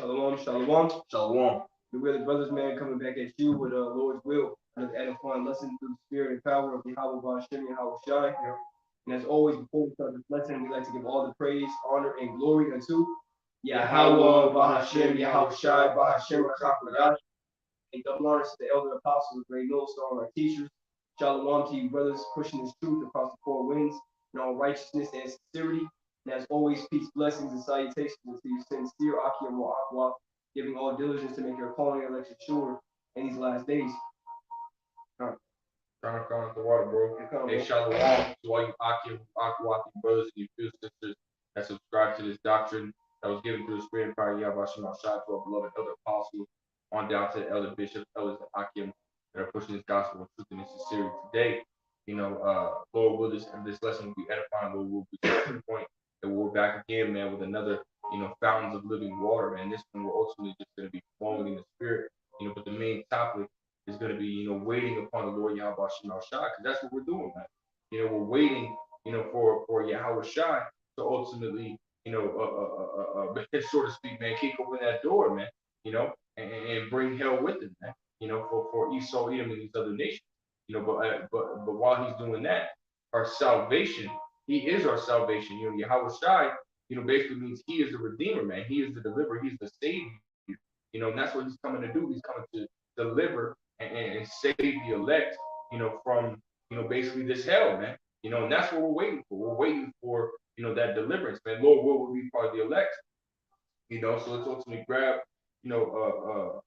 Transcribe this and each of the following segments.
Shalom, shalom. Shalom. We're the brothers, man, coming back at you with Lord's will, another edifying lesson through the spirit and power of Yahweh Bashim Yahweh Shai. And as always, before we start this lesson, we like to give all the praise, honor, and glory unto Yahweh Bashim Yahweh Shai Bashim Rakakodash. And double honors to the elder apostles, great millstone, our teachers. Shalom to you, brothers, pushing this truth across the four winds in all righteousness and sincerity. And as always, peace, blessings, and salutations to you, sincere Akim wa Akwa, giving all diligence to make your calling and election sure in these last days. Trying to come with the water, bro. Hey, shalom to all you Akim, Akwati brothers and your sisters that subscribe to this doctrine that was given through the spirit and power of Yahweh Shai to our beloved elder apostles, on down to the elder bishops, elders, and Akim that are pushing this gospel with truth and in sincerity today. Lord will this lesson will be edifying. Lord will be to the point that we're back again, man, with another, fountains of living water, man. This one we're ultimately just going to be flowing in the spirit, but the main topic is going to be, waiting upon the Lord Yahweh Shai, because that's what we're doing, man. We're waiting, for Yahweh Shai to ultimately, so to speak, man, kick open that door, man, and bring hell with him, man, for Esau, Edom, and these other nations, but while he's doing that, our salvation, he is our salvation, Yahweh Shai, basically means he is the redeemer, man. He is the deliverer, he's the savior, and that's what he's coming to do. He's coming to deliver and save the elect, from, basically this hell, man, and that's what we're waiting for. We're waiting for, that deliverance, man. Lord will be part of the elect, so let's ultimately grab, the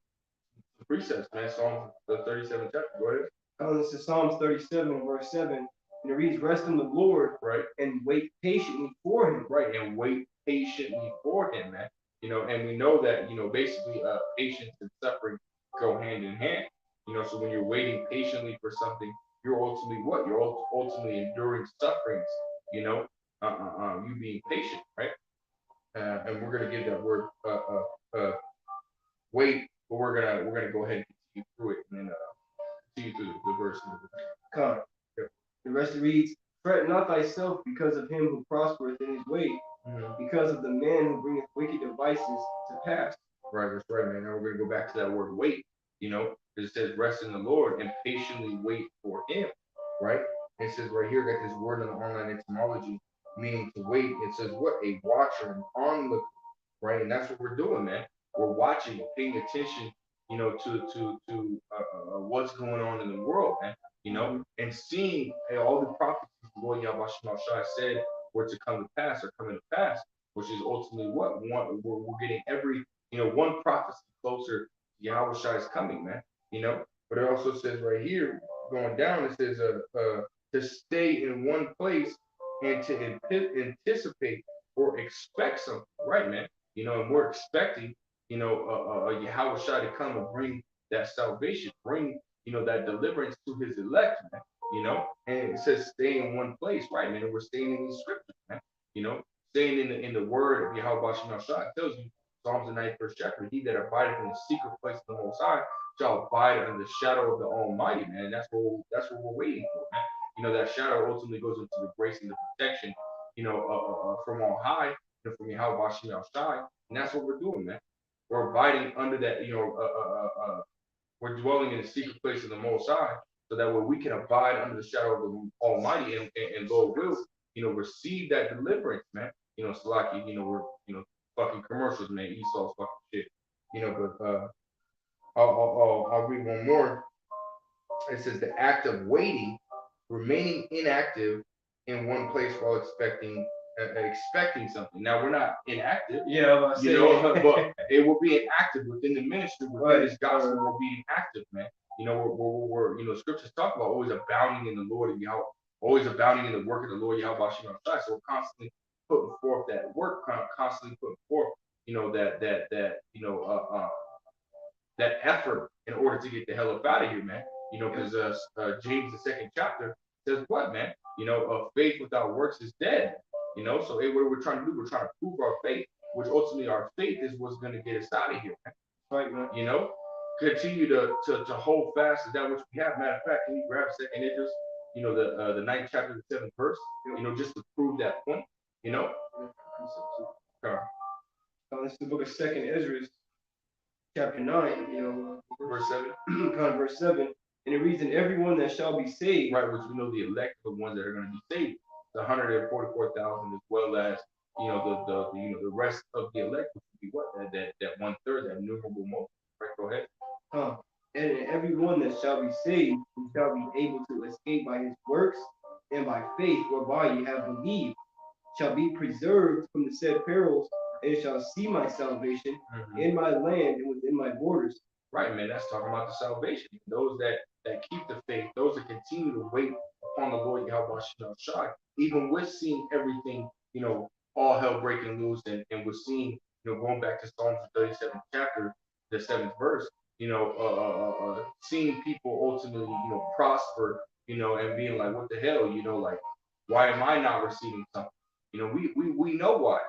precepts, man. Psalm the 37th chapter. Go ahead. This is Psalms 37, verse 7. And it reads, rest in the Lord, right, and wait patiently for him. Right, and wait patiently for him, man. And we know that, basically patience and suffering go hand in hand. So when you're waiting patiently for something, you're ultimately what? You're ultimately enduring sufferings, you being patient, right? And we're gonna give that word wait, but we're gonna go ahead and continue through it and then continue through the verse. Come. The rest reads, fret not thyself because of him who prospereth in his way, because of the man who bringeth wicked devices to pass. Right, that's right, man. Now we're gonna go back to that word wait, because it says rest in the Lord and patiently wait for him, right? And it says right here, got this word in the online etymology, meaning to wait. It says what? A watcher, an onlooker, right? And that's what we're doing, man. We're watching, paying attention, to what's going on in the world, man. And seeing all the prophecies the Lord Yahweh Shai said were to come to pass are coming to pass, which is ultimately what we're getting every, one prophecy closer to Yahweh Shai's coming, man. But it also says right here, going down, it says to stay in one place and to anticipate or expect something, right, man? And we're expecting, Yahweh Shai to come and bring that salvation, bring, that deliverance to his elect, man. And it says stay in one place, right, man? And we're staying in these scriptures, man. Staying in the word of Yahweh Shai tells you, Psalms the 91st chapter, he that abideth in the secret place of the Most High shall abide under the shadow of the Almighty, man. And that's what we're waiting for, man. That shadow ultimately goes into the grace and the protection, from on high, from Yahweh Shai, and that's what we're doing, man. We're abiding under that, we're dwelling in the secret place of the Most High, so that way we can abide under the shadow of the Almighty, and Lord will, receive that deliverance, man. Salaki, we're, fucking commercials, man. Esau's fucking shit, but I'll read one more. It says the act of waiting, remaining inactive in one place while expecting something. Now we're not inactive, but it will be inactive within the ministry, within this gospel. We're being active, man. We're scriptures talk about always abounding in the Lord and Yahweh, always abounding in the work of the Lord Yahweh Shai. So we're constantly putting forth that work, constantly putting forth, that effort in order to get the hell up out of here, man. Because James the 2nd chapter says what, man? Faith without works is dead. So what we're trying to do, we're trying to prove our faith, which ultimately our faith is what's going to get us out of here, man. Right, man. Continue to hold fast to that which we have. Matter of fact, can you grab 2nd Idris, the 9th chapter, the 7th verse, just to prove that point, This is the book of 2nd Esdras, chapter 9, verse 7. kind of verse 7, and it reads, "And everyone that shall be saved," right, which we know the elect are the ones that are going to be saved, the 144,000, as well as the rest of the elect, which would be what, that 1/3, that innumerable multitude. Right, go ahead. And everyone that shall be saved, who shall be able to escape by his works and by faith whereby ye have believed, shall be preserved from the said perils, and shall see my salvation in my land and within my borders. Right, man. That's talking about the salvation. Those that keep the faith, those that continue to wait upon the Lord Yahweh Shai, even with seeing everything, all hell breaking loose, and we're seeing, going back to Psalms 37th chapter, the 7th verse, seeing people ultimately, prosper, and being like, what the hell, like, why am I not receiving something? We know why,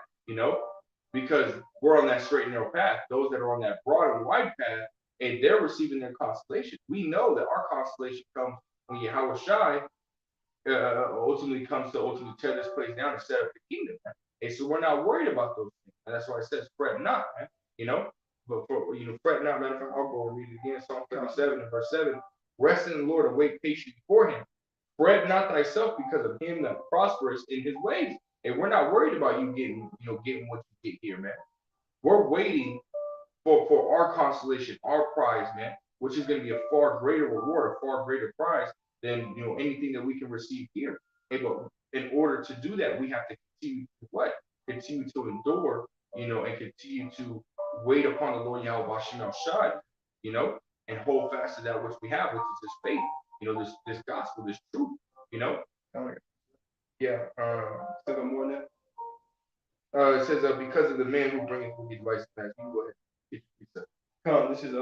because we're on that straight and narrow path. Those that are on that broad and wide path, and they're receiving their consolation. We know that our consolation comes when Yahweh Shai ultimately comes to ultimately tear this place down and set up the kingdom. And so we're not worried about those things. And that's why it says, fret not, man. But fret not, matter of fact, I'll go and read it again. Psalm 37 and verse 7. Rest in the Lord and wait patiently for him. Fret not thyself because of him that prosperous in his ways. And we're not worried about you getting what you get here, man. We're waiting for our consolation, our prize, man, which is going to be a far greater reward, a far greater prize than anything that we can receive here. Hey, but in order to do that, we have to continue to what? Continue to endure, and continue to wait upon the Lord Yahweh Shai, and hold fast to that which we have, which is this faith, this gospel, this truth, Yeah. Still got more than that? It says, because of the man who bringeth these devices back. You go ahead. This is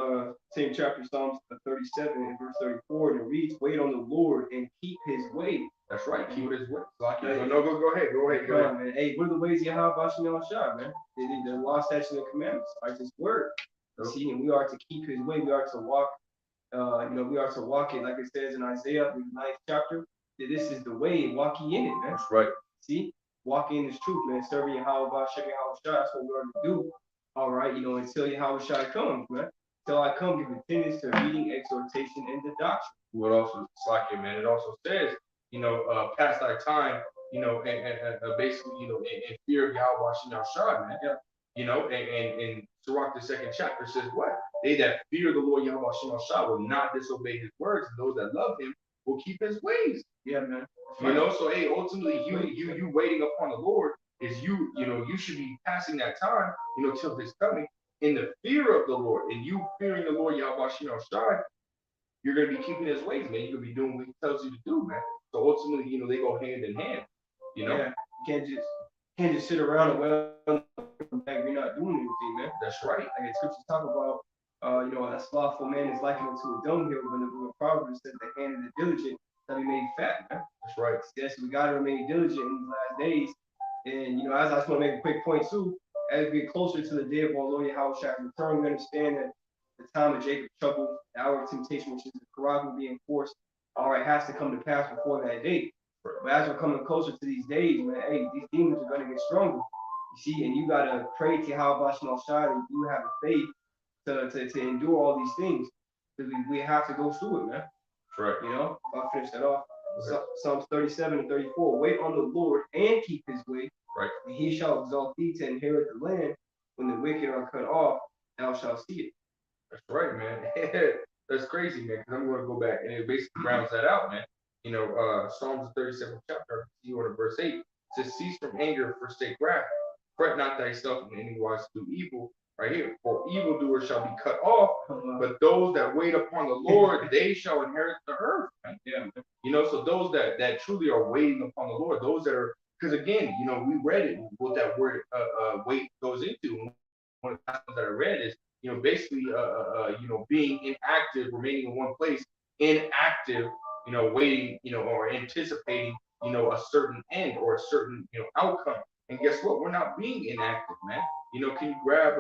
same chapter, Psalms 37 and verse 34, and it reads, "Wait on the Lord and keep his way." That's right, keep his way. Go ahead. Go ahead. Man. Hey, what are the ways you have Yahweh Shai, man? The law, statutes, and commandments, right? His word. See, and we are to keep his way. We are to walk. We are to walk it, like it says in Isaiah, the 9th chapter. That this is the way, walk ye in it, man. That's right. See, walking in this truth, man. Serving Yahweh, Shai. That's what we are to do. All right, until Yahweh Shai comes, man. Till I come, give attendance to reading, exhortation, and the doctrine. What also, it's like it, man. It also says, pass thy time, and basically, in fear of Yahweh Shai, man. Yeah. And Sirach, the 2nd chapter says what? They that fear the Lord Yahweh Shai will not disobey his words, and those that love him will keep his ways. Yeah, man. So hey, ultimately, you waiting upon the Lord is you should be passing that time, till his coming in the fear of the Lord, and you fearing the Lord Yahweh Shai, you're gonna be keeping his ways, man. You're gonna be doing what he tells you to do, man. So ultimately, they go hand in hand. Yeah, you can't just sit around and well, you're not doing anything, man. That's right. Like the scriptures talk about, a slothful man is likened unto a dunghill, when the book of Proverbs says the hand of the diligent shall be made fat, man. That's right. Yes, we gotta remain diligent in these last days. And as I just want to make a quick point too, as we get closer to the day of our Lord Yahweh Shai's return, we understand that the time of Jacob's trouble, the hour of temptation, which is the Quran being forced, all right, has to come to pass before that date. But as we're coming closer to these days, man, hey, these demons are gonna get stronger. You see, and you gotta pray to Yahweh Shai, and you have the faith to endure all these things. Because we have to go through it, man. Right. I'll finish that off. Okay. Psalms 37 and 34. Wait on the Lord and keep his way. Right. And he shall exalt thee to inherit the land. When the wicked are cut off, thou shalt see it. That's right, man. That's crazy, man. Because I'm going to go back and it basically rounds that out, man. Psalms 37th chapter, you on verse 8 says, "Cease from anger, forsake wrath. Fret not thyself in any wise to do evil." Right here, for evildoers shall be cut off, but those that wait upon the Lord, they shall inherit the earth. Right? Yeah. So those that truly are waiting upon the Lord, those that are, because again, we read it, what that word wait goes into. One of the passages that I read is, basically, being inactive, remaining in one place, inactive, waiting, or anticipating, a certain end or a certain, outcome. And guess what? We're not being inactive, man. Can you grab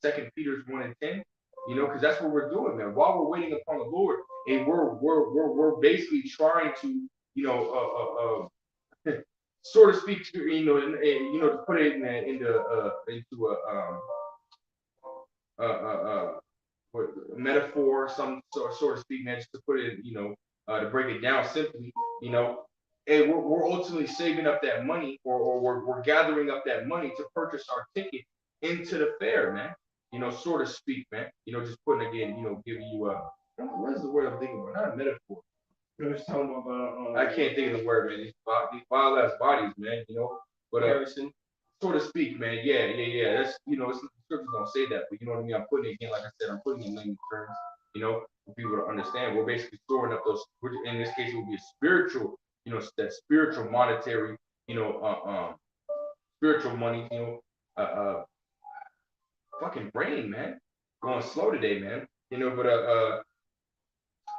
2 Peter 1 and 10? Because that's what we're doing, man. While we're waiting upon the Lord, and we're basically trying to, so to speak, to put it into what, metaphor, some sort of speak, man, just to put it, to break it down simply, and we're ultimately saving up that money, or we're gathering up that money to purchase our ticket into the fair, man. So to speak, man. Just putting again, giving you what is the word I'm thinking about? Not a metaphor. I can't think of the word, man. These wild ass bodies, man. But so to speak, man. Yeah. That's the scriptures don't say that, but you know what I mean. I'm putting it again, like I said, I'm putting it in layman terms. For people to understand. We're basically storing up those. In this case, it would be a spiritual. That spiritual monetary. Spiritual money. Fucking brain, man. Going slow today, man.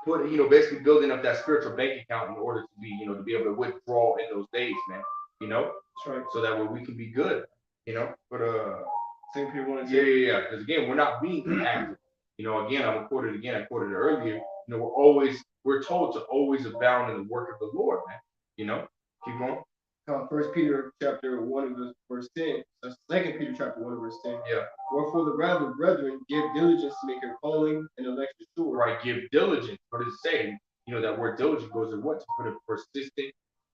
But basically building up that spiritual bank account in order to be, to be able to withdraw in those days, man. That's right. So that way we can be good, But same people want to yeah. Because again, we're not being inactive. Again, I quoted it earlier. We're told to always abound in the work of the Lord, man. Keep going. First Peter chapter 1 verse 10. Second Peter chapter 1 verse 10. Yeah. Wherefore the rather, brethren, give diligence to make your calling and election sure. Right, give diligence. What does it say? That word diligent goes to what? To put a persistent,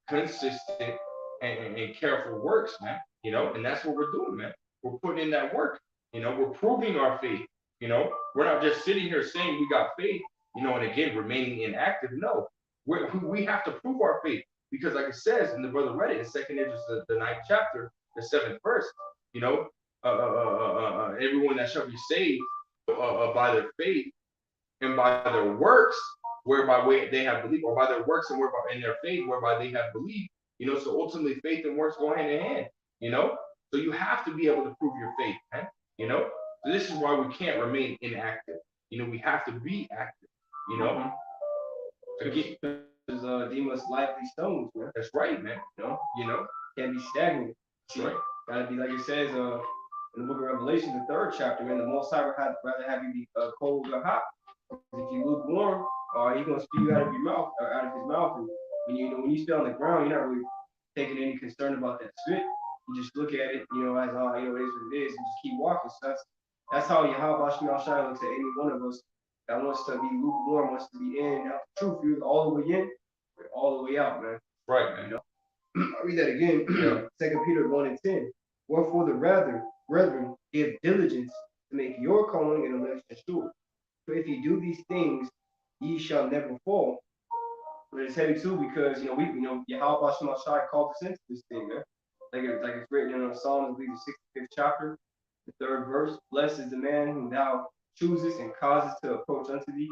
consistent, and careful works, man. And that's what we're doing, man. We're putting in that work. We're proving our faith. We're not just sitting here saying we got faith, and again, remaining inactive. No, we have to prove our faith. Because like it says, and the brother read it in 2 Esdras, the 9th chapter, the 7th verse, everyone that shall be saved by their faith and by their works, whereby they have believed, or by their works and whereby in their faith, whereby they have believed, so ultimately faith and works go hand in hand, so you have to be able to prove your faith, man, so this is why we can't remain inactive, we have to be active, Again, deem us lively stones, man. That's right, man. Can't be stagnant. That's right. Gotta be like it says in the book of Revelation, the 3rd chapter, man. The Most High would rather have you be cold or hot. If you lukewarm, He's gonna spew you out of your mouth, or out of His mouth. And when you spit on the ground, you're not really taking any concern about that spit. You just look at it, as it is what it is, and just keep walking. So that's how Yahweh Shemel Shai looks at any one of us that wants to be lukewarm, wants to be in and out the truth. You're all the way in, all the way out, man. Right, man. I'll read that again. 2 Peter 1 and 10. Wherefore the rather, brethren, give diligence to make your calling and election sure. For if ye do these things, ye shall never fall. But it's heavy too because Yahweh Shemel Shai called us into this thing, man. Like it's written in Psalms, I believe the 65th chapter, the 3rd verse. Blessed is the man whom thou choosest and causes to approach unto thee.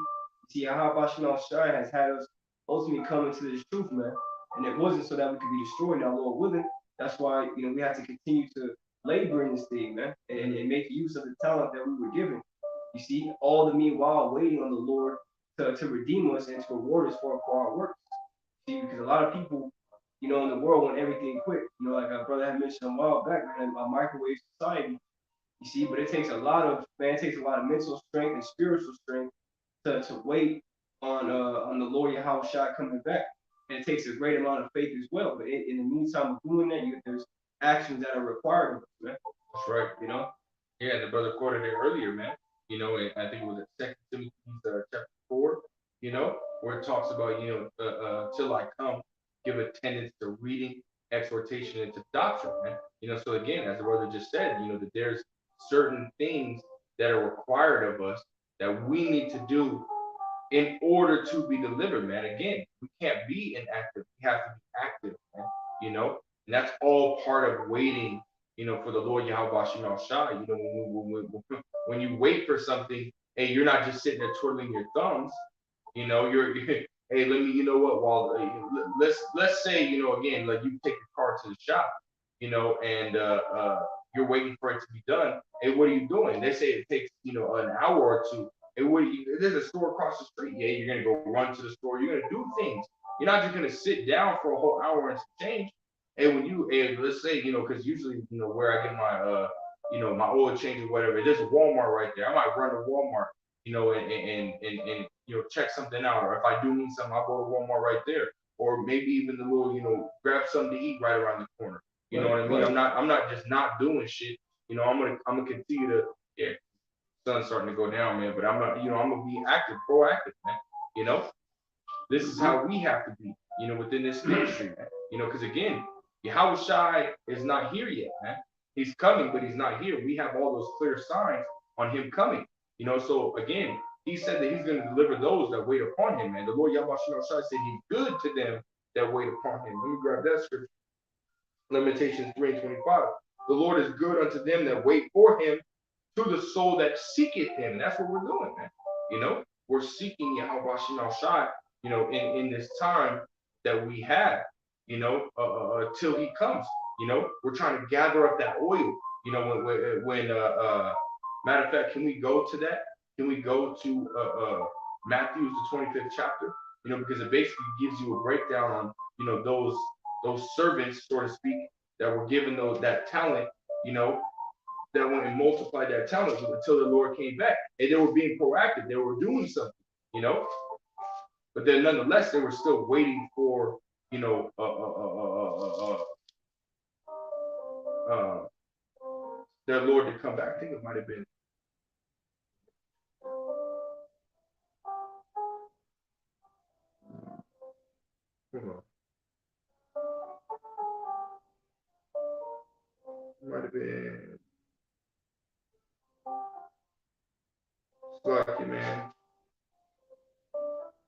See, Yahweh Shemel Shai has had us ultimately come into this truth, man. And it wasn't so that we could be destroyed. Now, Lord willing, that's why we have to continue to labor in this thing, man, and make use of the talent that we were given. You see, all the meanwhile waiting on the Lord to redeem us and to reward us for our works. See, because a lot of people, in the world want everything quick. Like our brother had mentioned a while back, man, a microwave society. You see, but it takes a lot of mental strength and spiritual strength to wait on the Lord Yahweh Shai coming back. And it takes a great amount of faith as well. But in the meantime of doing that, there's actions that are required of us, man. That's right. Yeah, the brother quoted it earlier, man. And I think it was at 2 Timothy chapter 4, where it talks about, till I come, give attendance to reading, exhortation, and to doctrine, man. So again, as the brother just said, that there's certain things that are required of us that we need to do in order to be delivered, man. Again, we can't be inactive. We have to be active, man. And that's all part of waiting, for the Lord Yahweh Shemel Shai. When you wait for something, hey, you're not just sitting there twiddling your thumbs. You're hey, let me, let's say, again, like you take your car to the shop, and you're waiting for it to be done. Hey, what are you doing? They say it takes, an hour or two. Hey, there's a store across the street. Yeah, you're gonna go run to the store. You're gonna do things. You're not just gonna sit down for a whole hour and change. Hey, let's say, because usually, where I get my, my oil change or whatever, there's a Walmart right there. I might run to Walmart, and check something out. Or if I do need something, I'll go to Walmart right there. Or maybe even the little, grab something to eat right around the corner. You know what I mean? I'm not just not doing shit. I'm gonna continue to sun's starting to go down, man. But I'm gonna be active, proactive, man. You know, this is how we have to be, within this ministry, man. Because again, Yahweh Shai is not here yet, man. He's coming, but he's not here. We have all those clear signs on him coming. So again, he said that he's going to deliver those that wait upon him, man. The Lord Yahweh Shai said he's good to them that wait upon him. Let me grab that scripture. Lamentations 3:25. The Lord is good unto them that wait for him, to the soul that seeketh him. And that's what we're doing, man. We're seeking Yahweh Shai, in this time that we have, till he comes. We're trying to gather up that oil. When matter of fact, can we go to that? Can we go to Matthew, the 25th chapter? Because it basically gives you a breakdown on, those servants, so to speak, that were given that talent, that went and multiplied that talent until the Lord came back. And they were being proactive. They were doing something, But then nonetheless, they were still waiting for, their Lord to come back. I think it might have been. Hold on. It might have been. Lucky, man.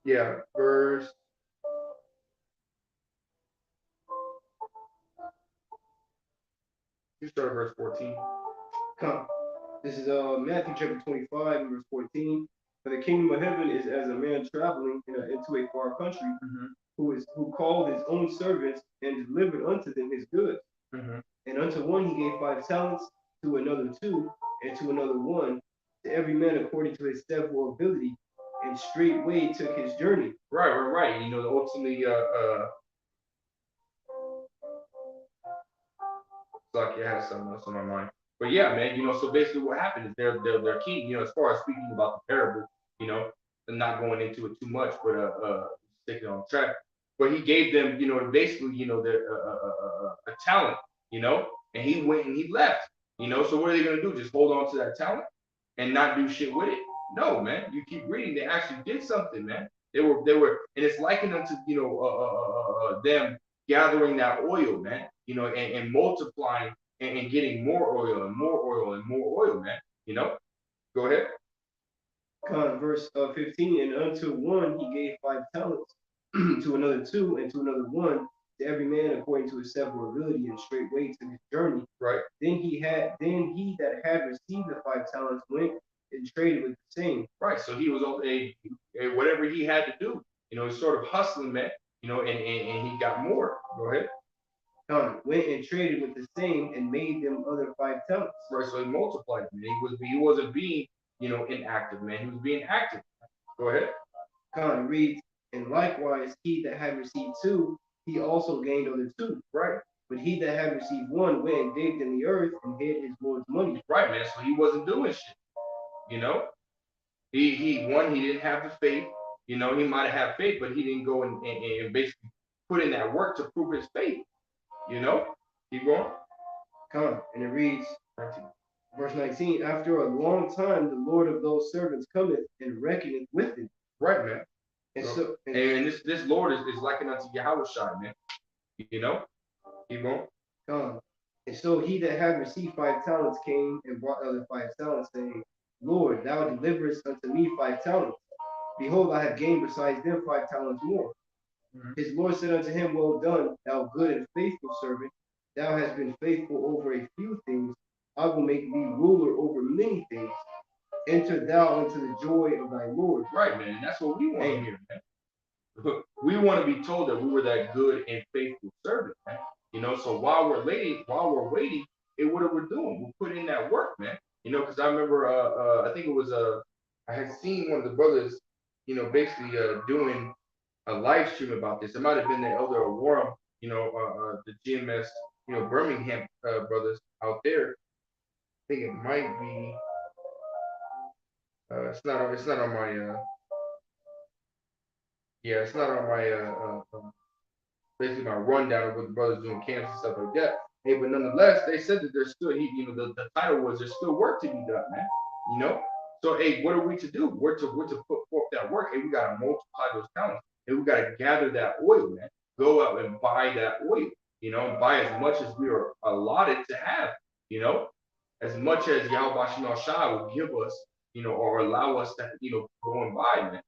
Yeah, verse. You start at verse 14. Come. This is Matthew chapter 25 and verse 14. For the kingdom of heaven is as a man traveling into a far country, who called his own servants and delivered unto them his goods. And unto one he gave 5 talents, to another 2, and to another 1, to every man according to his several ability, and straightway took his journey. Right. Ultimately, Lucky, I had something else on my mind. But yeah, man, so basically what happened is they're king, as far as speaking about the parable, and not going into it too much, but sticking on track. But he gave them, basically, their a talent, and he went and he left, So what are they gonna do? Just hold on to that talent and not do shit with it? No, man. You keep reading. They actually did something, man. They were, and it's likened unto, them gathering that oil, man, and multiplying and getting more oil and more oil and more oil, man. Go ahead. Verse 15, and unto one he gave 5 talents, to another 2, and to another 1, to every man according to his several ability, and straightway took his journey. Right. Then he that had received the 5 talents went and traded with the same. Right. So he was whatever he had to do, sort of hustling, man, and he got more. Go ahead. Went and traded with the same and made them other 5 talents. Right. So he multiplied, man. He wasn't being, inactive, man. He was being active. Go ahead. Reads, and likewise he that had received 2, he also gained other 2. Right. But he that had received 1 went and digged in the earth and hid his Lord's money. Right, man. So he wasn't doing shit. He didn't have the faith. He might have had faith, but he didn't go and basically put in that work to prove his faith. Keep going. And it reads, verse 19, after a long time, the Lord of those servants cometh and reckoneth with them. Right, man. And this Lord is likened unto Yahweh Shai, man. Keep going. And so he that had received 5 talents came and brought other 5 talents, saying, Lord, thou deliverest unto me 5 talents. Behold, I have gained besides them 5 talents more. His Lord said unto him, well done, thou good and faithful servant. Thou hast been faithful over a few things. I will make thee ruler over many things. Enter thou into the joy of thy Lord. Right, man. That's what we want to hear, man. We want to be told that we were that good and faithful servant, man. So while we're waiting, what we're doing, we're putting in that work, man. Because I remember, I think it was I had seen one of the brothers, basically doing a live stream about this. It might have been the Elder Awarm, the GMS, Birmingham brothers out there. I think it might be. It's not on my. It's not on my. Basically, my rundown of what the brothers doing camps and stuff like that. Hey, but nonetheless, they said that there's still, the title was there's still work to be done, man. So, hey, what are we to do? We're to put forth that work. Hey, we got to multiply those talents. And we got to gather that oil, man. Go out and buy that oil, buy as much as we are allotted to have, as much as Yahweh Shem Shai will give us, or allow us to, go and buy, man,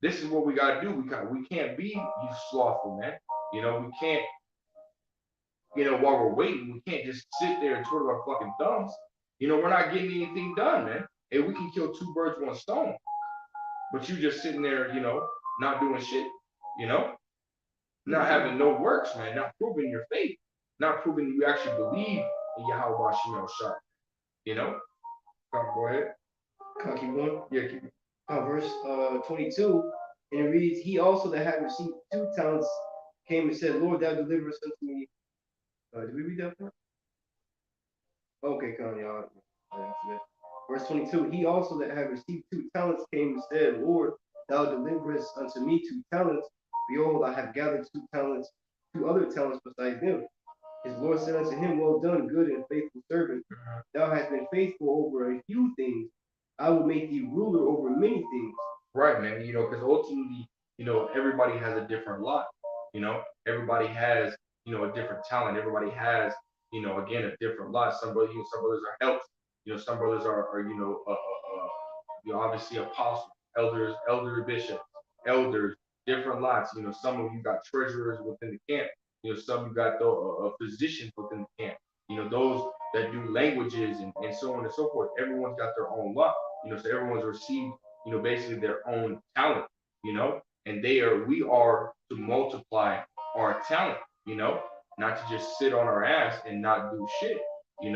This is what we got to do. We can't be you slothful, man. We can't, while we're waiting, we can't just sit there and twiddle our fucking thumbs. We're not getting anything done, man. Hey, we can kill 2 birds with 1 stone. But you just sitting there, not doing shit, not having no works, man, not proving your faith, not proving you actually believe in Yahweh Shem Shai, Go ahead. Can I keep going? Yeah, keep it. Verse 22, and it reads, he also that had received 2 talents came and said, Lord, thou deliver us unto me. Did we read that part? Okay, come on, y'all. Verse 22, he also that had received 2 talents came and said, Lord, thou deliverest unto me 2 talents. Behold, I have gathered 2 talents, 2 other talents besides them. His Lord said unto him, well done, good and faithful servant. Thou hast been faithful over a few things. I will make thee ruler over many things. Right, man. Because ultimately, everybody has a different lot. Everybody has, a different talent. Everybody has, again, a different lot. Some brothers, are helps. Some brothers are obviously apostles, elder bishops, elders, different lots. Some of you got treasurers within the camp. Some you got physicians within the camp. Those that do languages and so on and so forth. Everyone's got their own lot. So everyone's received, basically their own talent. And we are to multiply our talent. Not to just sit on our ass and not do shit. We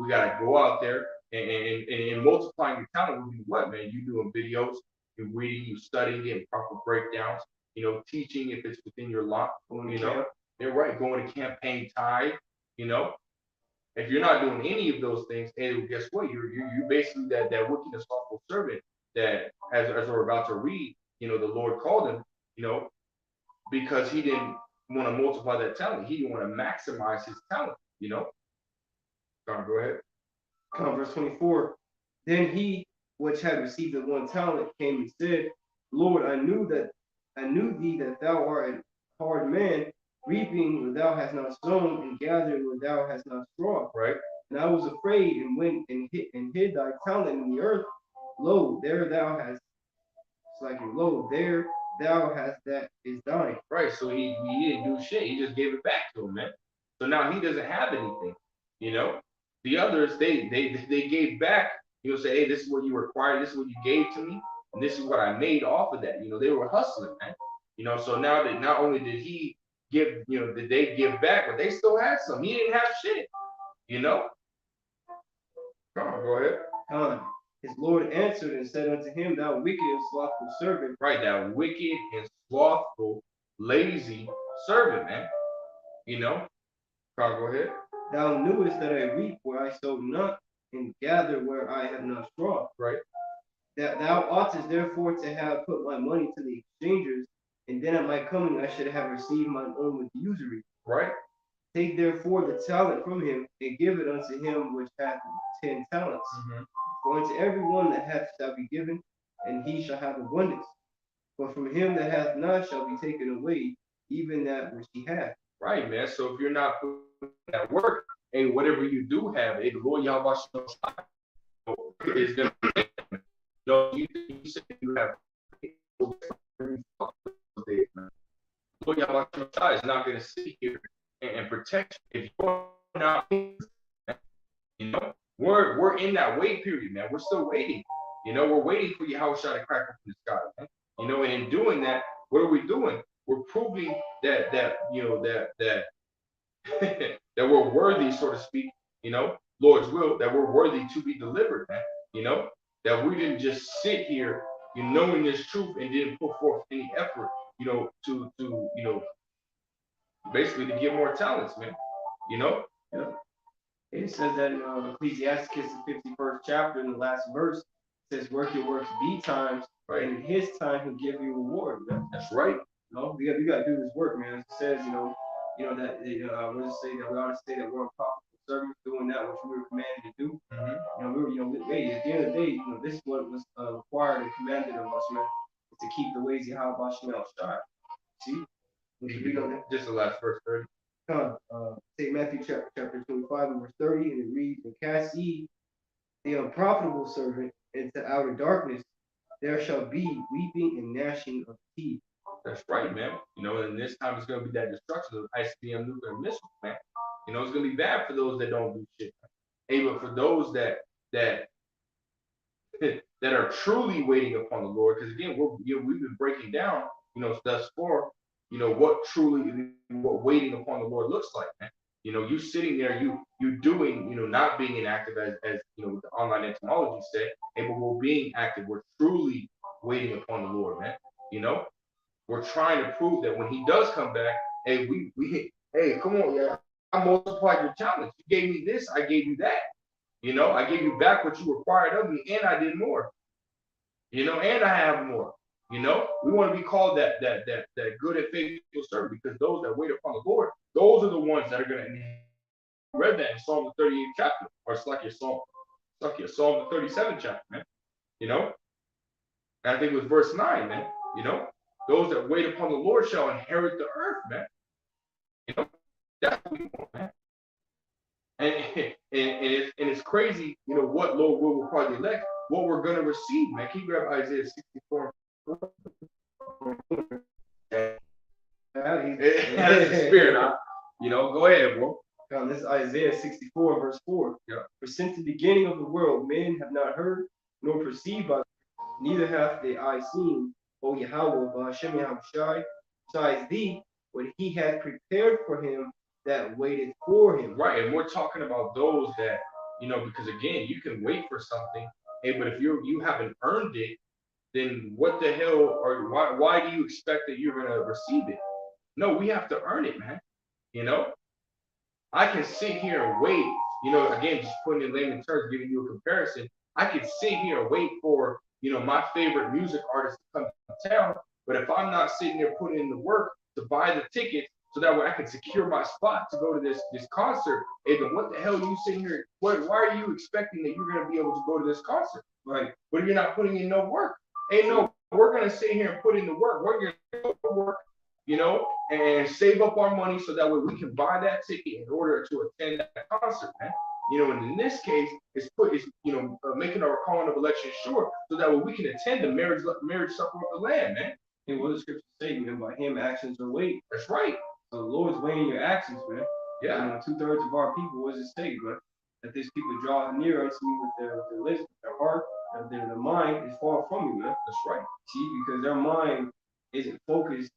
gotta go out there and multiplying your talent will be what, man? You doing videos, you reading, you studying, getting proper breakdowns, teaching if it's within your lot, They're right, going to campaign tithe, If you're not doing any of those things, hey, guess what? You're basically that wicked and slothful servant that, as we're about to read, the Lord called him, because he didn't want to multiply that talent. He didn't want to maximize his talent, Go ahead. Verse 24. Then he which had received the 1 talent came and said, Lord, I knew thee that thou art a hard man, reaping where thou hast not sown, and gathering where thou hast not strawed. Right. And I was afraid and went and hid thy talent in the earth. Lo, there thou hast, there thou hast that is thine. Right. So he didn't do shit. He just gave it back to him, man. So now he doesn't have anything. The others, they gave back. Say, hey, this is what you required. This is what you gave to me, and this is what I made off of that. They were hustling, man. So now that not only did he give, did they give back, but they still had some. He didn't have shit. Come on, go ahead. His Lord answered and said unto him, thou wicked and slothful servant. Right, that wicked and slothful, lazy servant, man. Come on, go ahead. Thou knewest that I reap where I sowed not, and gather where I have not strawed. Right. That thou oughtest therefore to have put my money to the exchangers, and then at my coming I should have received mine own with usury. Right. Take therefore the talent from him, and give it unto him which hath 10 talents. For unto every one that hath shall be given, and he shall have abundance. But from him that hath not shall be taken away, even that which he hath. Right, man. So if you're not putting that work, hey, whatever you do have, hey, the Lord Yahweh is going to, you say you have, Lord Yahweh is not going to sit here and protect you if you're not, we're in that wait period, man. We're still waiting. We're waiting for Yahweh to crack up in the sky, man. And in doing that, what are we doing? We're proving that that we're worthy, so to speak, Lord's will, that we're worthy to be delivered, man. That we didn't just sit here, knowing this truth and didn't put forth any effort, to basically to get more talents, man. Yeah. It says that in Ecclesiastes, the 51st chapter, in the last verse, it says, work your works times, right, and in his time he'll give you reward. Man. That's right. We got to do this work, man. It says, that what does it say? That we ought to say that we're unprofitable servants doing that which we were commanded to do. Mhm. Hey, at the end of the day, this is what was required and commanded of us, man, is to keep the ways of Yahweh Shem Shai. See? Read on that. Just the last verse 30. St. Matthew chapter 25 and verse 30, and it reads, "And cast ye the unprofitable servant into outer darkness, there shall be weeping and gnashing of teeth." That's right, man. And this time it's gonna be that destruction of ICBM nuclear missiles, man. It's gonna be bad for those that don't do shit. Hey, but for those that that are truly waiting upon the Lord, because again, we've been breaking down, thus far, what waiting upon the Lord looks like, man. You sitting there, you doing, not being inactive as with the online entomology said, hey, but we're being active. We're truly waiting upon the Lord, man. We're trying to prove that when He does come back, hey, hey, come on, yeah, I multiplied your talents. You gave me this, I gave you that. I gave you back what you required of me, and I did more. And I have more. We want to be called that good and faithful servant, because those that wait upon the Lord, those are the ones that are going to read that in Psalm the 38th chapter, or it's like Psalm the 37th chapter, man. And I think it was verse 9, man. Those that wait upon the Lord shall inherit the earth, man. That's what we want, man. And it's crazy, what Lord will require the elect, what we're gonna receive, man. Can you grab Isaiah 64? That's the spirit, huh? Go ahead, bro. This is Isaiah 64, verse 4. Yeah. "For since the beginning of the world, men have not heard, nor perceived by, neither hath the eye seen, O Yahweh, Ba'ashem Yahushai, besides thee, when He had prepared for him that waited for Him." Right, and we're talking about those that, because again, you can wait for something, hey, but if you haven't earned it, then what the hell, or why do you expect that you're gonna receive it? No, we have to earn it, man. I can sit here and wait, again, just putting in layman terms, giving you a comparison. I can sit here and wait for, my favorite music artist to come to town, but if I'm not sitting there putting in the work to buy the tickets, so that way I can secure my spot to go to this concert, hey, then what the hell are you sitting here? Why are you expecting that you're going to be able to go to this concert? Right? But if you're not putting in no work, hey, no, we're going to sit here and put in the work. We're going to work, and save up our money so that way we can buy that ticket in order to attend that concert, man. And in this case, it's making our calling of election sure, so that way we can attend the marriage supper of the Lamb, man. And what does Scripture say? By Him actions are weighed. That's right. So the Lord's weighing your actions, man. Yeah. 2/3 of our people, what does it say, man? That these people draw near unto me with their lips, with their heart, and their mind is far from me, man. That's right. See, because their mind isn't focused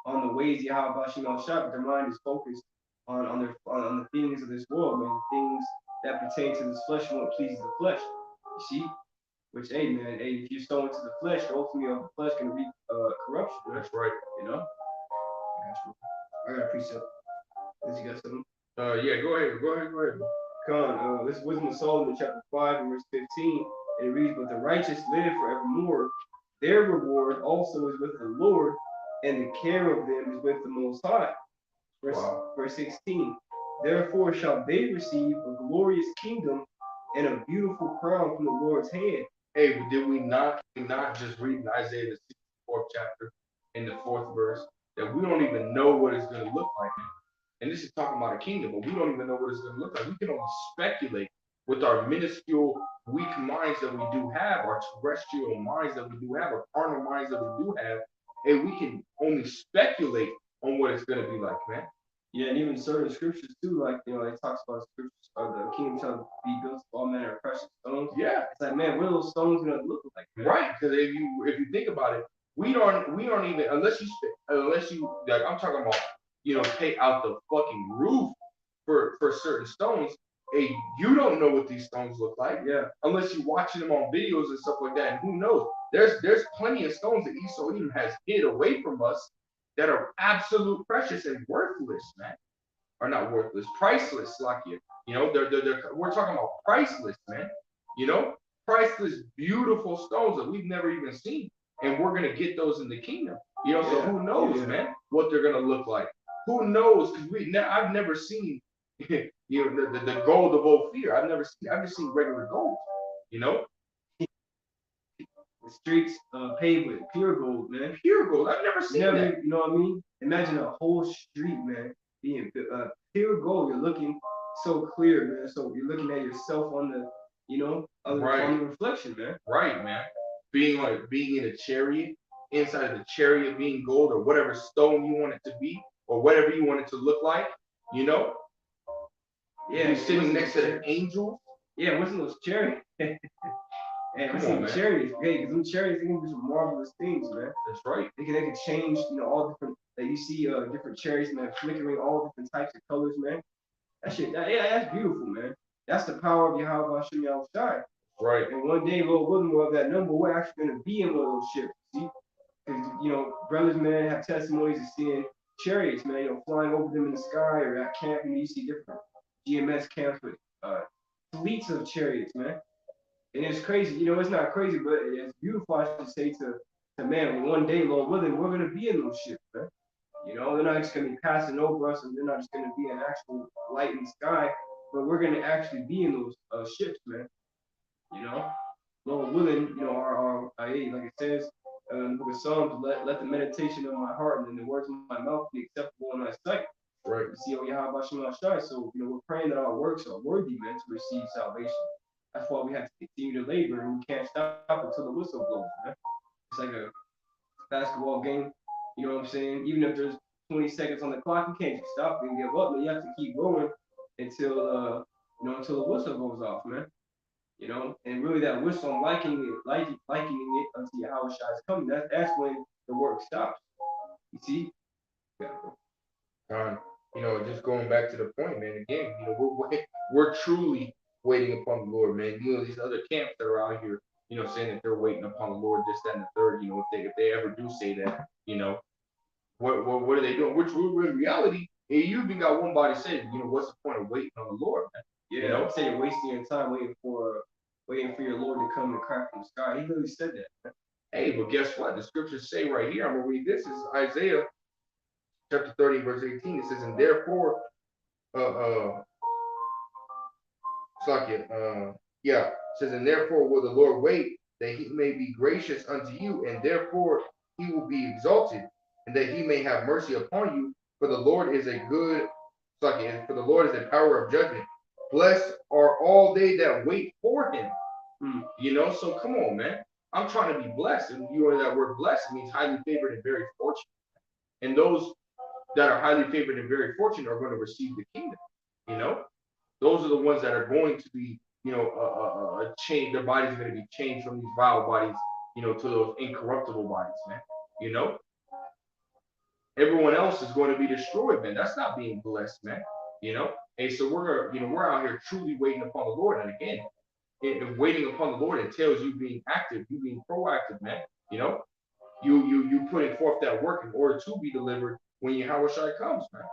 on the ways of Yahweh Shem Shai, but their mind is focused on the things of this world, man. Things that pertain to this flesh and what pleases the flesh. You see? Which, hey, man, if you sow into the flesh, ultimately of the flesh can reap corruption. Man. That's right. I got a precept. You got something? Yeah, go ahead. This is Wisdom of Solomon, chapter 5, and verse 15. And it reads, "But the righteous live forevermore. Their reward also is with the Lord, and the care of them is with the Most High." Verse 16. "Therefore shall they receive a glorious kingdom and a beautiful crown from the Lord's hand." Hey, did we not just read in Isaiah the 64th chapter in the 4th verse that we don't even know what it's going to look like? And this is talking about a kingdom, but we don't even know what it's going to look like. We can only speculate with our minuscule, weak minds that we do have, our terrestrial minds that we do have, our carnal minds that we do have. Hey, we can only speculate on what it's going to be like, man. Yeah, and even certain scriptures too, like it talks about scriptures of the kingdom shall be built of all manner of precious stones. Yeah, it's like, man, what are those stones gonna look like? Man? Right, because if you think about it, we aren't even unless you like I'm talking about pay out the fucking roof for certain stones. Hey, you don't know what these stones look like. Yeah, unless you're watching them on videos and stuff like that. And who knows? There's plenty of stones that Esau even has hid away from us that are absolute precious and worthless, man. Or not worthless, priceless, like you. We're talking about priceless, man. Priceless, beautiful stones that we've never even seen. And we're gonna get those in the kingdom. So who knows, man, what they're gonna look like. Who knows? Because I've never seen you know, the gold of Ophir. I've just seen regular gold, you know, The streets paved with pure gold, man. pure gold. I've never seen Never, that. you know what I mean? Imagine a whole street, man, being pure gold. You're looking so clear, man. So you're looking at yourself on the, on Right, the reflection, man. right, man. Being in a chariot, inside of the chariot being gold or whatever stone you want it to be, or whatever you want it to look like, you know, Yeah, you sitting wasn't next those to the angels. yeah, wasn't those chariots? And we Come on, seen man. chariots, hey, because them chariots they can do some marvelous things, man. That's right. They can change, all different. Like you see, different chariots, man, flickering all different types of colors, man. That shit, yeah, that's beautiful, man. That's the power of Yahweh Hashem Yahushai. Right. And one day, Lord willing, we'll have that number. We're actually going to be in one of those ships. See, because brothers, man, have testimonies of seeing chariots, man, flying over them in the sky or at camp, and you see different GMS camps with fleets of chariots, man. And it's crazy, it's not crazy, but it's beautiful, I should say, to man, one day, Lord willing, we're going to be in those ships, man. They're not just going to be passing over us, and they're not just going to be an actual light in the sky, but we're going to actually be in those ships, man. Lord willing, hey, like it says in the book of Psalms, let the meditation of my heart and the words of my mouth be acceptable in thy sight. Right. You see, Yahweh Shem Shai. So, we're praying that our works are worthy, man, to receive salvation. That's why we have to continue to labor, and we can't stop until the whistle blows, man. It's like a basketball game, you know what I'm saying? Even if there's 20 seconds on the clock, you can't just stop and give up, man. You have to keep going until the whistle goes off, man. And really that whistle, I'm likening it until Yahweh Shai is coming. That's when the work stops. You see? Yeah. Just going back to the point, man. Again, we're truly waiting upon the Lord, man. These other camps that are out here, saying that they're waiting upon the Lord, this, that, and the third. If they ever do say that, what are they doing? Which in reality, you even got one body saying, what's the point of waiting on the Lord, man? Yeah, say you're wasting your time waiting for your Lord to come and crack from the sky. He really said that. Hey, but guess what? The scriptures say right here. I'm gonna read this. This is Isaiah chapter 30, verse 18. It says, and therefore, it says, and therefore will the Lord wait that he may be gracious unto you, and therefore he will be exalted, and that he may have mercy upon you. For the Lord is a good, for the Lord is a power of judgment. Blessed are all they that wait for him. So come on, man. I'm trying to be blessed, and that word blessed means highly favored and very fortunate. And those that are highly favored and very fortunate are going to receive the kingdom. Those are the ones that are going to be, changed. Their bodies are going to be changed from these vile bodies, to those incorruptible bodies, man. Everyone else is going to be destroyed, man. That's not being blessed, man. And so we're out here truly waiting upon the Lord. And again, waiting upon the Lord entails you being active, you being proactive, man. You putting forth that work in order to be delivered when Yahweh Shai comes, man.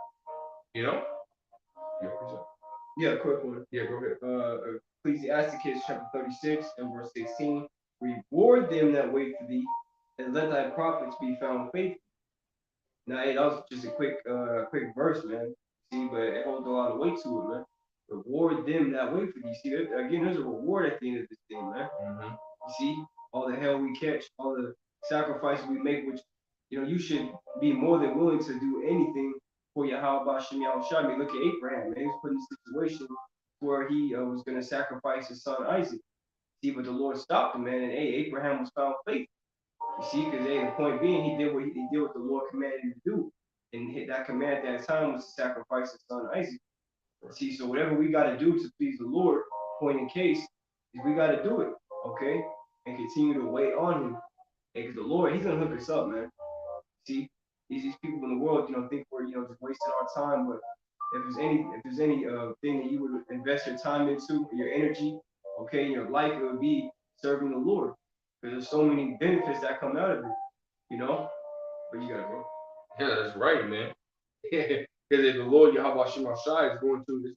Yeah, quick one. Yeah, go ahead. Ecclesiasticus chapter 36 and verse 16. Reward them that wait for thee, and let thy prophets be found faithful. Now, hey, that was just a quick verse, man. See, but it holds a lot of weight to it, man. Reward them that wait for thee. See, again, there's a reward at the end of this thing, man. Mm-hmm. You see, all the hell we catch, all the sacrifices we make, which, you should be more than willing to do anything for Yahweh Shem Yahushua. I mean, look at Abraham, man. He was put in a situation where he was going to sacrifice his son Isaac. See, but the Lord stopped him, man. And hey, Abraham was found faithful. You see, because the point being, he did what the Lord commanded him to do, and that command at that time was to sacrifice his son Isaac. See, so whatever we got to do to please the Lord, point in case, is we got to do it, okay, and continue to wait on him, because the Lord, he's gonna hook us up, man. See, these people in the world, think we're just wasting our time, but if there's any thing that you would invest your time into, your energy, okay, your life, it would be serving the Lord. Because there's so many benefits that come out of it, But you gotta go. Yeah, that's right, man. Because if the Lord Yahweh Shema Shai is going to,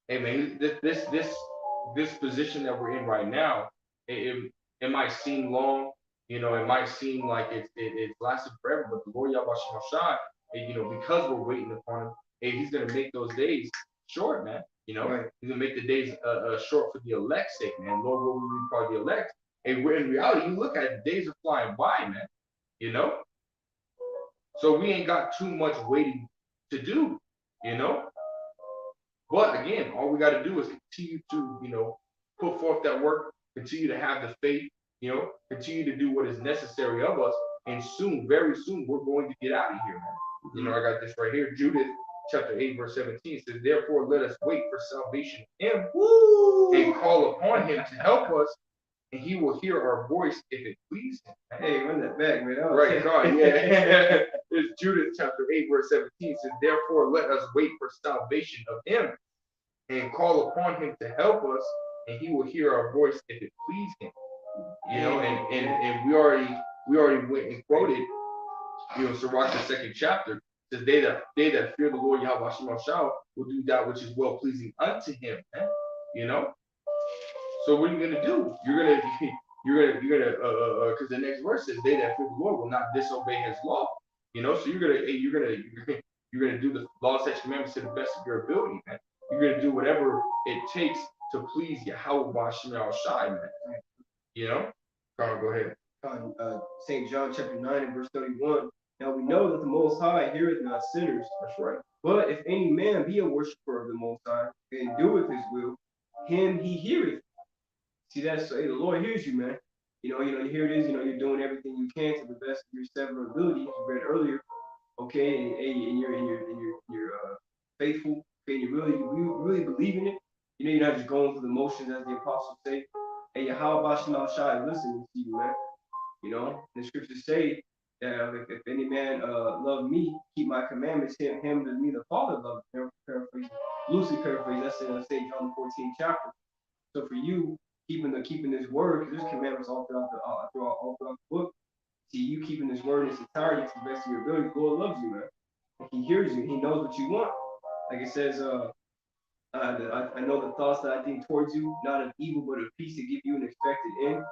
hey man, this position that we're in right now, it might seem long, it might seem like it's lasted forever, but the Lord Yahweh Shema Shai, because we're waiting upon him, he's gonna make those days short, man. You know, Right. he's gonna make the days short for the elect's sake, man. Lord, what will be part of the elect? And in reality, you look at it, the days are flying by, man. You know, so we ain't got too much waiting to do, you know. But again, all we got to do is continue to, put forth that work, continue to have the faith, continue to do what is necessary of us, and soon, very soon, we're going to get out of here, man. You know, I got this right here, Judith chapter 8, verse 17 says, "Therefore, let us wait for salvation in Him, and call upon Him to help us, and He will hear our voice if it please Him." Hey, run that back, man. Right, God, yeah. It's Judith chapter 8, verse 17 says, "Therefore, let us wait for salvation of Him, and call upon Him to help us, and He will hear our voice if it please Him." You know, and we already went and quoted, Sirach the 2nd chapter says, they that fear the Lord Yahweh Hashem Shah will do that which is well pleasing unto Him, man. You know. So what are you gonna do? You're gonna because the next verse says, "They that fear the Lord will not disobey His law." You know, so you're gonna do the law, statutes, commandments to the best of your ability, man. You're gonna do whatever it takes to please Yahweh B'Shem Shai, man. You know, Carl, go ahead. St. John chapter 9 and verse 31. Now we know that the Most High heareth not sinners. That's right. But if any man be a worshiper of the Most High and doeth His will, him He heareth. See, that's the Lord hears you, man. Here it is. You're doing everything you can to the best of your several ability. You read earlier, okay, and you're faithful. Okay, you really believe in it. You're not just going through the motions, as the apostles say. Hey, Yahweh B'Shem Shai is listening to you, man. The scriptures say that if any man love me, keep my commandments, him that me the Father loves. Paraphrase, loosely paraphrase. That's in St. John 14th chapter. So for you, keeping this word, because there's commandments all throughout the book. See, you keeping this word in its entirety to the best of your ability. The Lord loves you, man. He hears you. He knows what you want. Like it says, I know the thoughts that I think towards you, not of evil, but of peace, to give you an expected end.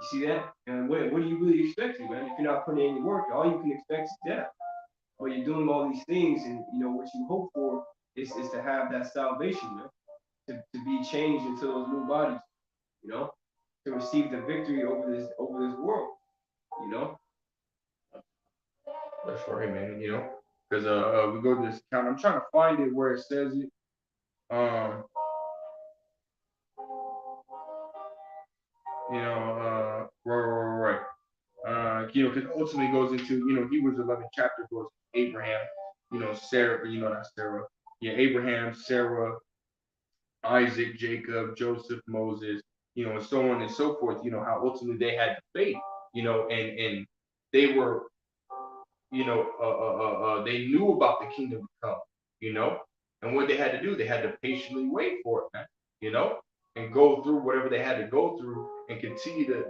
You see that? And what are you really expecting, man? If you're not putting in any work, all you can expect is death. But you're doing all these things, and what you hope for is to have that salvation, man. To be changed into those new bodies, to receive the victory over this world, That's right, man. Because we go to this account. I'm trying to find it where it says it. Right. Because ultimately goes into, Hebrews 11 chapter goes Abraham, Sarah, not Sarah. Yeah, Abraham, Sarah, Isaac, Jacob, Joseph, Moses, and so on and so forth, how ultimately they had faith, and they were, they knew about the kingdom to come, and what they had to do, they had to patiently wait for it, man, and go through whatever they had to go through and continue to,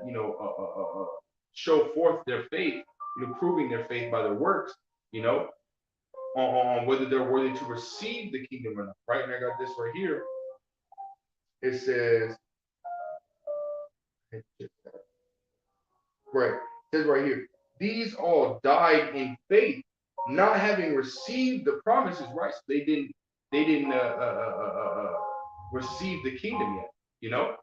show forth their faith, proving their faith by their works, on whether they're worthy to receive the kingdom or not, right? And I got this right here. It says, right, it says right here, these all died in faith, not having received the promises, right? So they didn't receive the kingdom yet,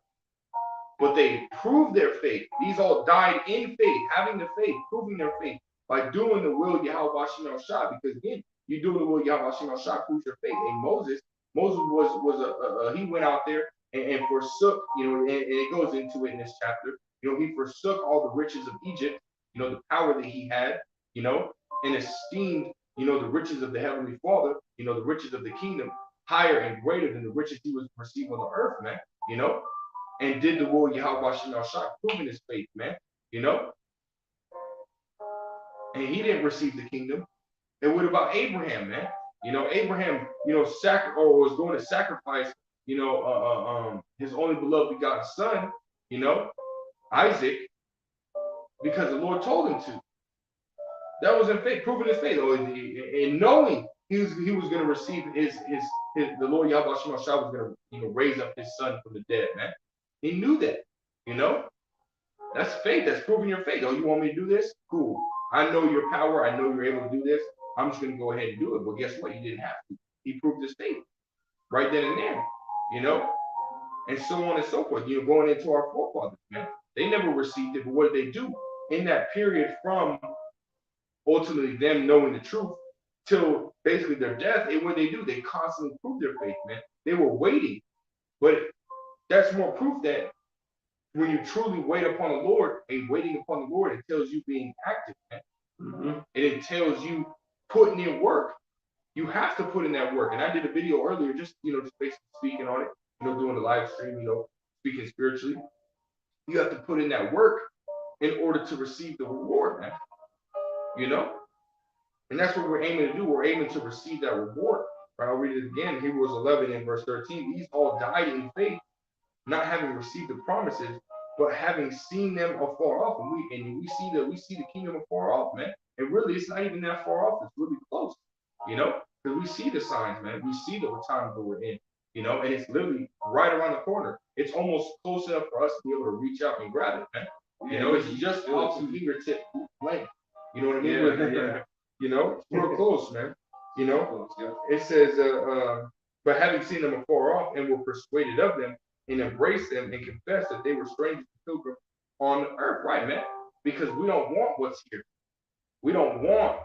but they proved their faith. These all died in faith, having the faith, proving their faith by doing the will of Yahweh B'Shem Shah. Because again, you doing the will of Yahweh B'Shem Shah proves your faith. And Moses was he went out there and forsook, and it goes into it in this chapter. He forsook all the riches of Egypt, the power that he had, and esteemed, the riches of the Heavenly Father, the riches of the kingdom higher and greater than the riches he was receiving on the earth, man, and did the will of Yahweh B'Shem Shah, proving his faith, man, and he didn't receive the kingdom. And what about Abraham, man? Abraham, was going to sacrifice, his only beloved begotten son, Isaac, because the Lord told him to. That was in faith, proving his faith, and knowing he was going to receive the Lord Yahweh B'Shem Shah was going to, raise up his son from the dead, man. He knew that, That's faith. That's proving your faith. Oh, you want me to do this? Cool. I know your power. I know you're able to do this. I'm just going to go ahead and do it. But guess what? He didn't have to. He proved his faith right then and there, you know, and so on and so forth. You know, going into our forefathers, man, they never received it, but what did they do in that period from ultimately them knowing the truth till basically their death? And what they do, they constantly prove their faith, man. They were waiting, but that's more proof that when you truly wait upon the Lord and waiting upon the Lord, it tells you being active, man. Mm-hmm. It entails you putting in work. You have to put in that work. And I did a video earlier, just just basically speaking on it, doing the live stream, speaking spiritually. You have to put in that work in order to receive the reward, man. And that's what we're aiming to do. We're aiming to receive that reward. Right? I'll read it again. Hebrews 11 and verse 13. These all died in faith, not having received the promises, but having seen them afar off. And we see the kingdom afar off, man. And really, it's not even that far off. It's really close, because we see the signs, man. We see the times that we're in, and it's literally right around the corner. It's almost close enough for us to be able to reach out and grab it, man. It's just off the fingertip length. You know what I mean? Yeah. It's real close, man. It says, but having seen them afar off and were persuaded of them and embraced them and confessed that they were strangers and pilgrims on earth, right, man? Because we don't want what's here. We don't want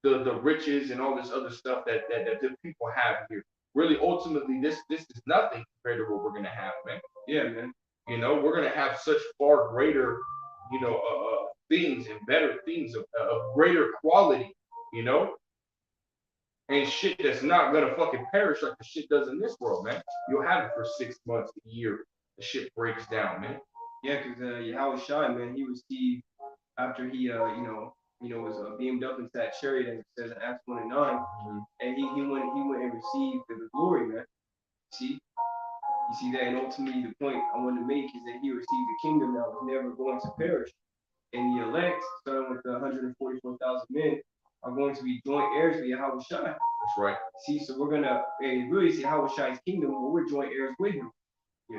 the riches and all this other stuff that the people have here. Really, ultimately, this is nothing compared to what we're gonna have, man. Yeah, man. We're gonna have such far greater, things and better things of greater quality, and shit that's not gonna fucking perish like the shit does in this world, man. You'll have it for 6 months, a year. The shit breaks down, man. Yeah, because Yahweh Shai, man, he received after he was beamed up into that chariot, as it says in Acts 1 and 9, Mm-hmm. and he went and received the glory, man. See, you see that, and ultimately the point I want to make is that he received the kingdom that was never going to perish, and the elect, starting with the 144,000 men, are going to be joint heirs with Yahweh Shai. That's right. See, so we're gonna really see Yahweh Shai's kingdom, but we're joint heirs with him.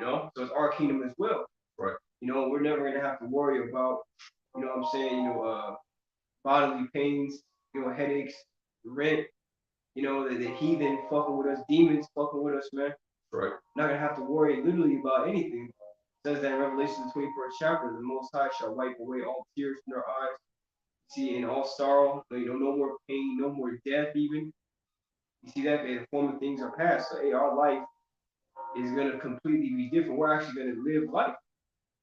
So it's our kingdom as well. Right. We're never gonna have to worry about, what I'm saying, bodily pains, headaches, rent, the heathen fucking with us, demons fucking with us, man. Right. Not gonna have to worry literally about anything. It says that in Revelation 21st chapter, the Most High shall wipe away all tears from their eyes. See, in all sorrow, no more pain, no more death even. You see that? The former things are past. So, our life is gonna completely be different. We're actually gonna live life.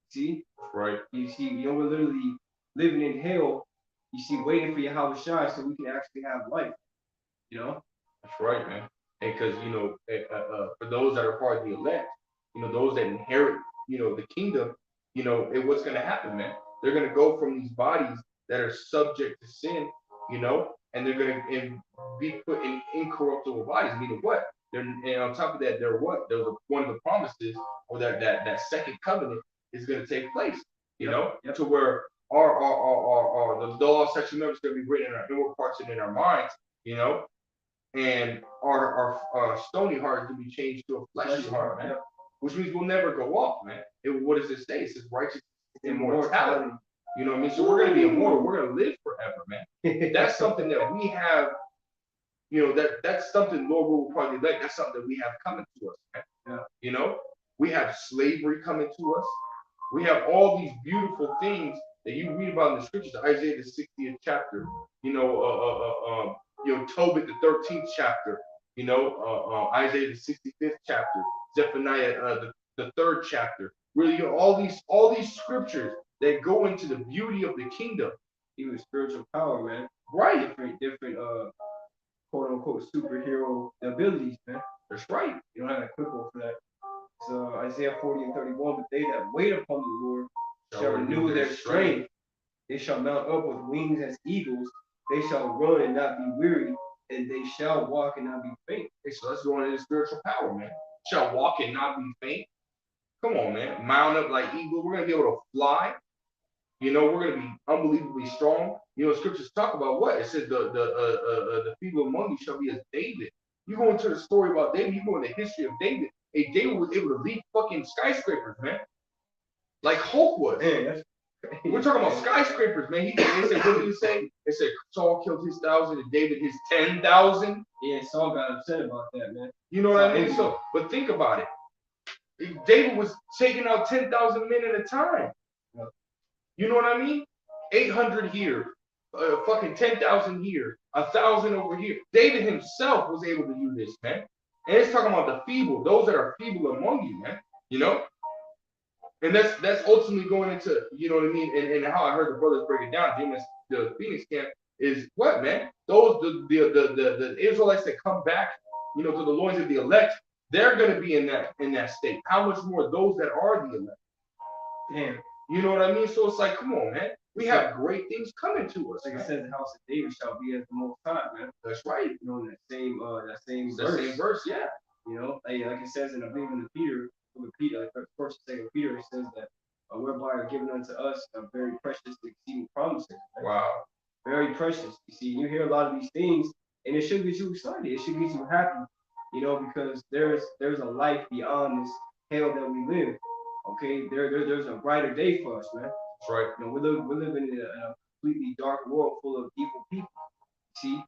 See? Right. You see, we're literally living in hell. You see, waiting for Yahweh Shai so we can actually have life. That's right, man. And because for those that are part of the elect, those that inherit, the kingdom, what's going to happen, man? They're going to go from these bodies that are subject to sin, and they're going to be put in incorruptible bodies. Meaning what? And on top of that, they're what? One of the promises, or that second covenant is going to take place, to where our the law of sexual members is going to be written in our inward parts and in our minds, and our stony heart is going to be changed to a fleshy heart, man. Which means we'll never go off, man. What does it say? It says righteousness, immortality. You know what I mean? So we're going to be immortal. We're going to live forever, man. That's something that we have. That's something Lord will probably like. That's something that we have coming to us, man. Yeah. We have slavery coming to us. We have all these beautiful things that you read about in the scriptures. Isaiah the 60th chapter. Tobit the 13th chapter. Isaiah the 65th chapter. Zephaniah the 3rd chapter. Really, all these scriptures that go into the beauty of the kingdom. Even spiritual power, man. Right. Different quote unquote superhero abilities, man. That's right. You don't have a quick one for that. So Isaiah 40 and 31, but they that wait upon the Lord shall renew their strength. They shall mount up with wings as eagles. They shall run and not be weary, and they shall walk and not be faint. Okay, so let's go into spiritual power, man. Shall walk and not be faint. Come on, man. Mount up like eagles. We're gonna be able to fly. We're gonna be unbelievably strong. Scriptures talk about what? It says the feeble among you shall be as David. You go into the story about David, you go into the history of David. Hey, David was able to leap fucking skyscrapers, man. Like Hulk was. Man, We're talking about skyscrapers, man. They said, what did he say? They said Saul killed his 1,000 and David his 10,000. Yeah, Saul got upset about that, man. You know what I mean? So, but think about it. David was taking out 10,000 men at a time. You know what I mean? 800 here, fucking 10,000 here, 1,000 over here. David himself was able to do this, man. And it's talking about the feeble, those that are feeble among you, man. You know? And that's ultimately going into, you know what I mean, and how I heard the brothers break it down, James, the Phoenix camp, is what, man? Those the Israelites that come back, you know, to the loins of the elect, they're gonna be in that state. How much more those that are the elect? Damn. You know what I mean? So it's like, come on, man. We have great things coming to us. Like it says, the house of David shall be as the Most High, man. That's right. You know, that same verse, yeah. You know, like it says in, I believe in the Peter, like first and second Peter, it says that whereby are given unto us a very precious exceeding promises. Right? Wow. Very precious. You see, you hear a lot of these things, and it should get you excited. It should get you happy, you know, because there's a life beyond this hell that we live. Okay, there's a brighter day for us, man. That's right. You know, we're living in a completely dark world full of evil people. See,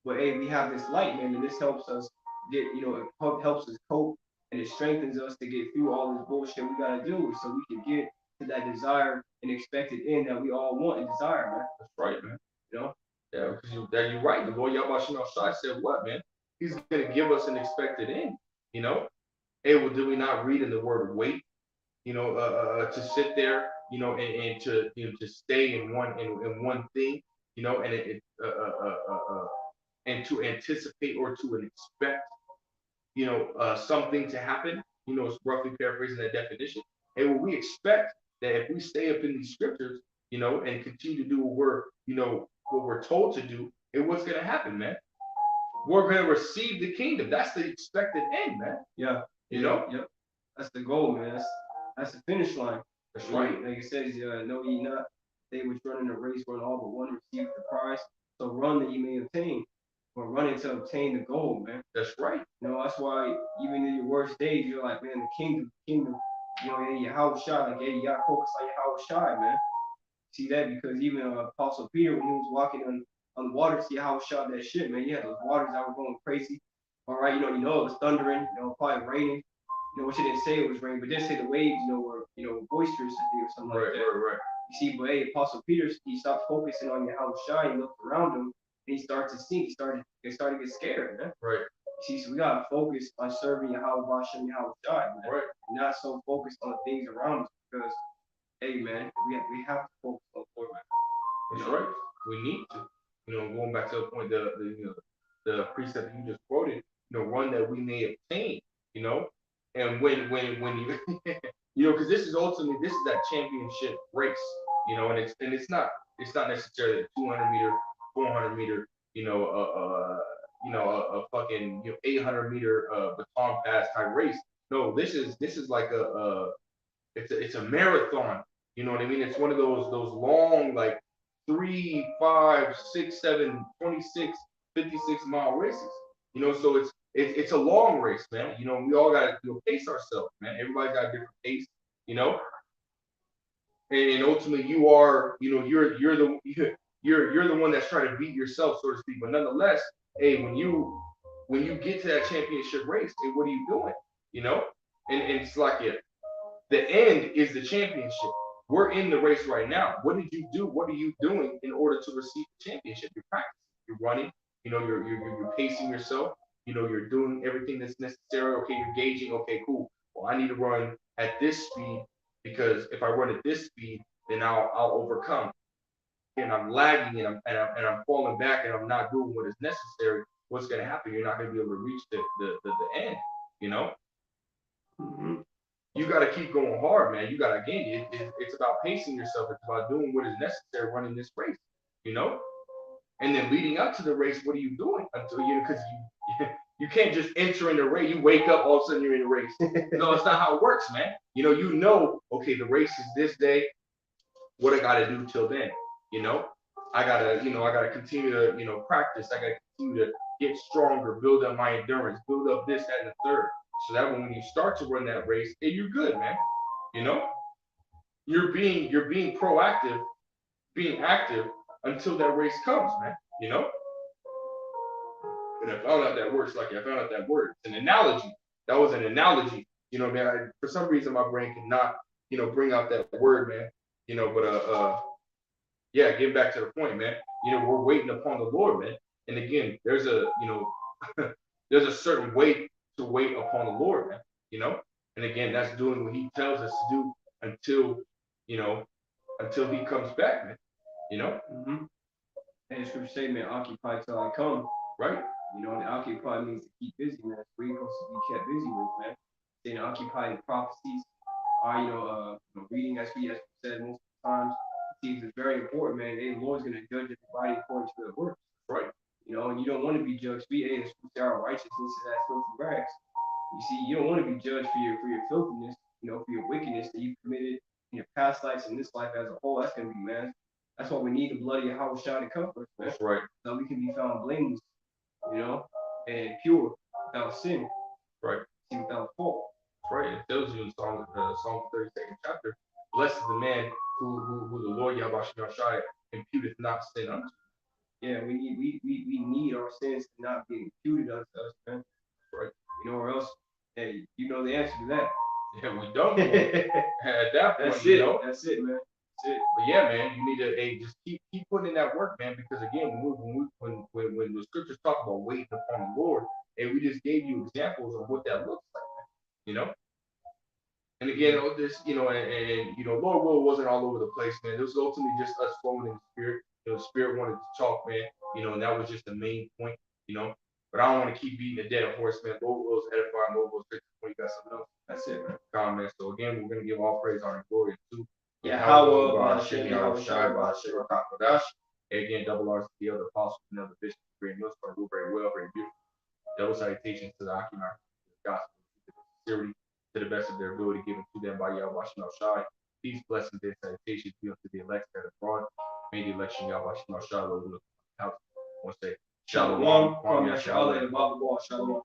but hey, we have this light, man, and this helps us get, you know, it helps us cope, and it strengthens us to get through all this bullshit we gotta do, so we can get to that desire and expected end that we all want and desire, man. That's right, man. You know? Yeah, because you're right. The Lord Yahweh Shai said what, man? He's gonna give us an expected end. You know? Hey, well, did we not read in the word wait? You know, to sit there, you know, and to, you know, to stay in one thing, you know, and to anticipate or to expect, you know, something to happen. You know, it's roughly paraphrasing that definition. And when we expect that if we stay up in these scriptures, you know, and continue to do what we're told to do, and what's gonna happen, man? We're gonna receive the kingdom. That's the expected end, man. Yeah. You know? Yep. That's the goal, man. That's the finish line. That's right. Like it says, know ye not, they which run in the race run all but one receive the prize. So run that you may obtain. Or running to obtain the goal, man. That's right. You know, that's why even in your worst days, you're like, man, the kingdom, you know, yeah, Yahweh Shai, like, yeah, you gotta focus on Yahweh Shai, man. See that? Because even Apostle Peter, when he was walking on the water, see how shot that shit, man. You had those waters that were going crazy. All right, you know, it was thundering, you know, probably raining. You know, which it didn't say it was raining, but it did say the waves, you know, were, you know, boisterous or something like that. Right. You see, but hey, Apostle Peter, he stopped focusing on Yahweh Shai, he looked around him, and he started to sink. They started to get scared, man. Right. You see, so we gotta focus on serving Yahweh Bashem, Yahweh Shai, man. Right. Not so focused on the things around us, because hey, man, we have to focus on the Lord, man. That's right. We need to. You know, going back to the point, the precept that you just quoted, you know, one that we may obtain, you know, and when you, you know, because this is that championship race, you know, and it's not necessarily a 200 meter, 400 meter, you know, a fucking 800 meter baton pass type race. No, this is like it's a marathon. You know what I mean? It's one of those long, like 3, 5, 6, 7, 26, 56-mile races. You know, so it's a long race, man. You know, we all gotta pace ourselves, man. Everybody's got a different pace, you know. And ultimately, you're the one that's trying to beat yourself, so to speak. But nonetheless, hey, when you get to that championship race, hey, what are you doing? You know, and it's like the end is the championship. We're in the race right now. What did you do? What are you doing in order to receive the championship? You're practicing. You're running. You know, you're pacing yourself. You know, you're doing everything that's necessary. Okay, you're gauging. Okay, cool. Well, I need to run at this speed because if I run at this speed, then I'll overcome. And I'm lagging and I'm falling back and I'm not doing what is necessary. What's going to happen? You're not going to be able to reach the end. You know. Mm-hmm. You got to keep going hard, man. You got to again. It's about pacing yourself. It's about doing what is necessary, running this race, you know. And then leading up to the race, what are you doing until because you can't just enter in the race. You wake up, all of a sudden you're in the race. No, it's not how it works, man. You know, okay, the race is this day. What I got to do till then, you know. I gotta continue to practice. I gotta continue to get stronger, build up my endurance, build up this, that, and the third. So that when you start to run that race, hey, you're good, man. You know? you're being proactive, being active until that race comes, man. You know. And I found out that word. It's like I found out that word. It's an analogy. That was an analogy. You know, man. For some reason, my brain cannot, bring out that word, man. But yeah, getting back to the point, man. We're waiting upon the Lord, man. And again, there's there's a certain way to wait upon the Lord, man. And again, that's doing what He tells us to do until, until He comes back, man. Mm-hmm. And the scripture say, man, occupy till I come. Right. And occupy means to keep busy, man. That's what you're supposed to be kept busy with, man. Then occupying prophecies, reading as we said most times. It's very important, man. The Lord's gonna judge everybody according to their works. Right. And you don't want to be judged. Our righteousness is as filthy rags. You see, you don't want to be judged for your filthiness, for your wickedness that you've committed in your past lives and this life as a whole. That's gonna be, man. That's why we need the blood of Yahweh Shai to cover us, man. That's right. So we can be found blameless, and pure, without sin. Right. Without fault. Right. It tells you in Psalm 32nd chapter, blessed is the man who the Lord Yahweh Shai imputeth not sin unto. Yeah, we need our sins to not be imputed unto us, man. Right. Or else, hey, you know the answer to that. Yeah, we don't. At that point, That's it. That's it, man. That's it. But yeah, man, you need to just keep putting in that work, man. Because again, when the scriptures talk about waiting upon the Lord, and we just gave you examples of what that looks like, man. And again, this, Lord will wasn't all over the place, man. It was ultimately just us flowing in the spirit. The spirit wanted to talk, man. And that was just the main point, But I don't want to keep beating a dead horse, man. Lord will's edifying, Lord will's fixing. You got something else? That's it, man. Comment. So again, we're gonna give all praise, honor, and glory to Yahweh, again, double R's to the other apostles and other bishops, great meals for rule very well, very beautiful. Double salutations to the Akinar, the gospel, sincerity, to the best of their ability given to them by Yahweh Shai. Peace, blessings, and salutations be unto the elect that are abroad. May the election Yahweh Shai, Lord, look out. I want to say, Shalom, Shalom.